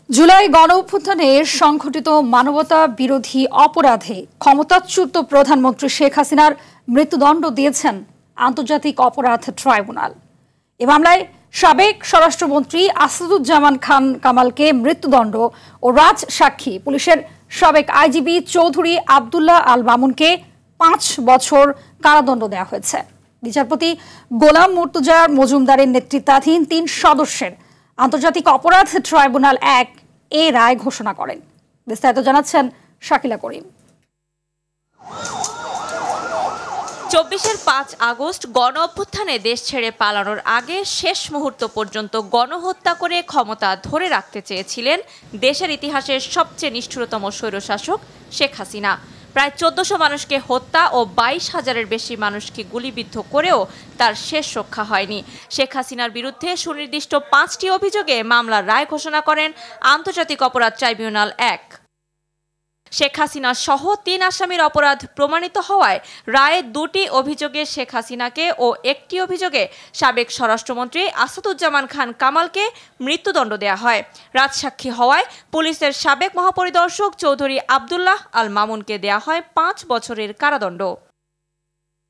জুলাই গণঅভ্যুত্থানে সংঘটিত মানবতা বিরোধী অপরাধে ক্ষমতাচ্যুত প্রধানমন্ত্রী শেখ হাসিনার মৃত্যুদণ্ড দিয়েছেন আন্তর্জাতিক অপরাধ ট্রাইব্যুনাল। এ মামলায় সাবেক স্বরাষ্ট্রমন্ত্রী আসাদুজ্জামান খান কামালকে মৃত্যুদণ্ড ও রাজসাক্ষী পুলিশের সাবেক আইজিপি চৌধুরী আব্দুল্লাহ আল মামুনকে 5 বছর কারাদণ্ড দেওয়া হয়েছে। বিচারপতি গোলাম মুর্তজা মজুমদারের নেতৃত্বাধীন 3 সদস্যের আন্তর্জাতিক অপরাধ ট্রাইব্যুনাল 1 এ রায় ঘোষণা করেন। বিস্তারিত জানাচ্ছেন শাকিলা করিম। 24-এর 5 আগস্ট গণ অভ্যুত্থানে দেশ ছেড়ে পালানোর আগে শেষ মুহূর্ত পর্যন্ত গণহত্যা করে ক্ষমতা ধরে রাখতে চেয়েছিলেন দেশের ইতিহাসের সবচেয়ে নিষ্ঠুরতম স্বৈরশাসক শেখ হাসিনা। প্রায় 1400 মানুষকে হত্যা ও 22,000-এর বেশি মানুষকে গুলিবিদ্ধ করেও তার শেষ রক্ষা হয়নি। শেখ হাসিনার বিরুদ্ধে সুনির্দিষ্ট 5টি অভিযোগে মামলার রায় ঘোষণা করেন আন্তর্জাতিক অপরাধ ট্রাইব্যুনাল 1। শেখ হাসিনা সহ 3 আসামির অপরাধ প্রমাণিত হওয়ায় রায়ে 2টি অভিযোগে শেখ হাসিনাকে ও 1টি অভিযোগে সাবেক স্বরাষ্ট্রমন্ত্রী আসাদুজ্জামান খান কামালকে মৃত্যুদণ্ড দেওয়া হয়। রাজসাক্ষী হওয়ায় পুলিশের সাবেক মহাপরিদর্শক চৌধুরী আব্দুল্লাহ আল মামুনকে দেওয়া হয় 5 বছরের কারাদণ্ড।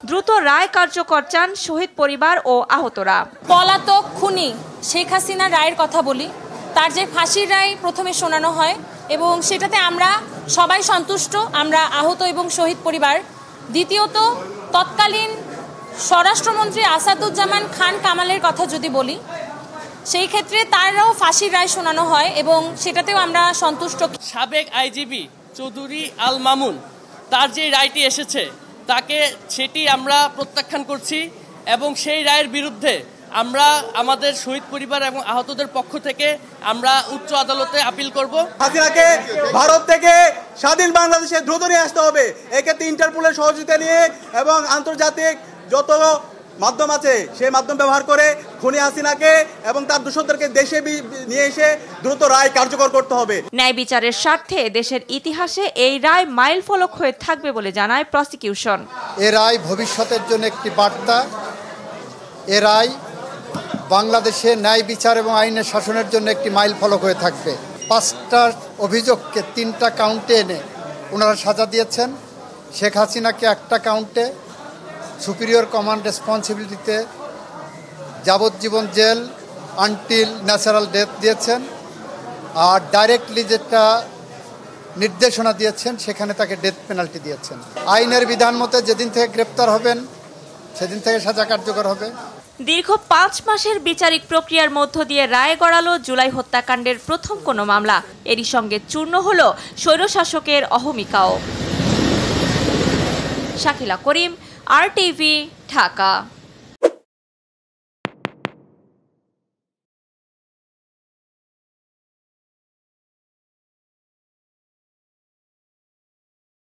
দ্রুত রায় কার্যকর চান শহীদ পরিবার ও আহতরা। পলাতক খুনি শেখ হাসিনার রায়ের কথা বলি। তার যে ফাঁসির রায় প্রথমে শোনানো হয় এবং সেটাতে আমরা সবাই সন্তুষ্ট, আমরা আহত এবং শহীদ পরিবার। দ্বিতীয়ত, তৎকালীন স্বরাষ্ট্রমন্ত্রী আসাদুজ্জামান খান কামালের কথা যদি বলি, সেই ক্ষেত্রে তারও ফাঁসির রায় শোনানো হয় এবং সেটাতেও আমরা সন্তুষ্ট। সাবেক আইজিপি চৌধুরী আল মামুন তার যে রায়টি এসেছে সেটি আমরা প্রত্যাখ্যান করছি এবং সেই রায়ের বিরুদ্ধে আমরা আমাদের শহীদ পরিবার এবং আহতদের পক্ষ থেকে আমরা উচ্চ আদালতে আপিল করব। হাসিনাকে ভারত থেকে স্বাধীন বাংলাদেশে দ্রুত নিয়ে আসতে হবে। এক্ষেত্রে ইন্টারপোলের সহযোগিতা নিয়ে এবং আন্তর্জাতিক যত মাধ্যম আছে সেই মাধ্যম ব্যবহার করে খুনি হাসিনাকে এবং তার দোষরদেরকে দেশে নিয়ে এসে দ্রুত রায় কার্যকর করতে হবে। ন্যায় বিচারের স্বার্থে দেশের ইতিহাসে এই রায় মাইল ফলক হয়ে থাকবে বলে জানায় প্রসিকিউশন। এ রায় ভবিষ্যতের জন্য একটি বার্তা। এ রায় বাংলাদেশে ন্যায় বিচার এবং আইনের শাসনের জন্য একটি মাইল ফলক হয়ে থাকবে। 5টা অভিযোগকে 3টা কাউন্টে এনে ওনারা সাজা দিয়েছেন। শেখ হাসিনাকে 1টা কাউন্টে সুপিরিয়র কমান্ড রেসপন্সিবিলিটিতে যাবজ্জীবন জেল আনটিল ন্যাচারাল ডেথ দিয়েছেন। আর ডাইরেক্টলি যেটা নির্দেশনা দিয়েছেন সেখানে তাকে ডেথ পেনাল্টি দিয়েছেন। আইনের বিধান মতে যেদিন থেকে গ্রেপ্তার হবেন সেদিন থেকে সাজা কার্যকর হবে। দীর্ঘ 5 মাসের বিচারিক প্রক্রিয়ার মধ্য দিয়ে রায় গড়ালো জুলাই হত্যাকাণ্ডের প্রথম কোনো মামলা। এরই সঙ্গে চূর্ণ হলো স্বৈরশাসকের অহমিকাও। শাকিলা করিম, RTV, ঢাকা।